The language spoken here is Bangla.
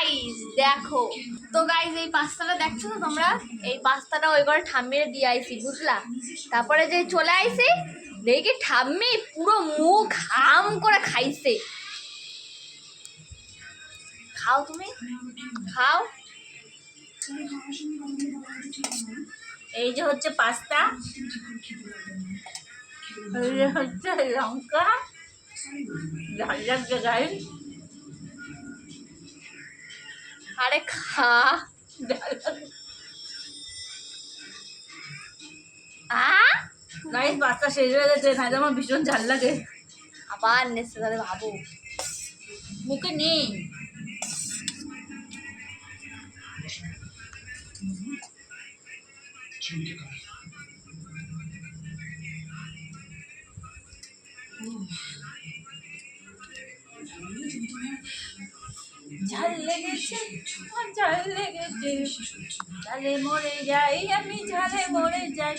গাইস দেখো তো গাইস, এই পাস্তাটা দেখছো তো তোমরা? এই পাস্তাটা ওই ঘরে ঠাম্মিরে দিয়ে আইছি, বুঝলা? তারপরে যে চলে আইছি, দেখি ঠাম্মি পুরো মুখ হাম করে খাইছে। খাও, তুমি খাও। এই যে হচ্ছে পাস্তা, এই যে হচ্ছে লঙ্কা, ঝাল লাগছে গাইস। আরে খা। গাইস পাস্তা শেষ হয়ে গেছে, খাইতে আমার ভীষণ ঝাল লাগে। আবার নেছে তাহলে ভাবো। মুখে নেই। ঝাল লেগেছে, আমার ঝাল লেগেছে, ঝালে মরে যাই আমি, ঝালে মরে যাই।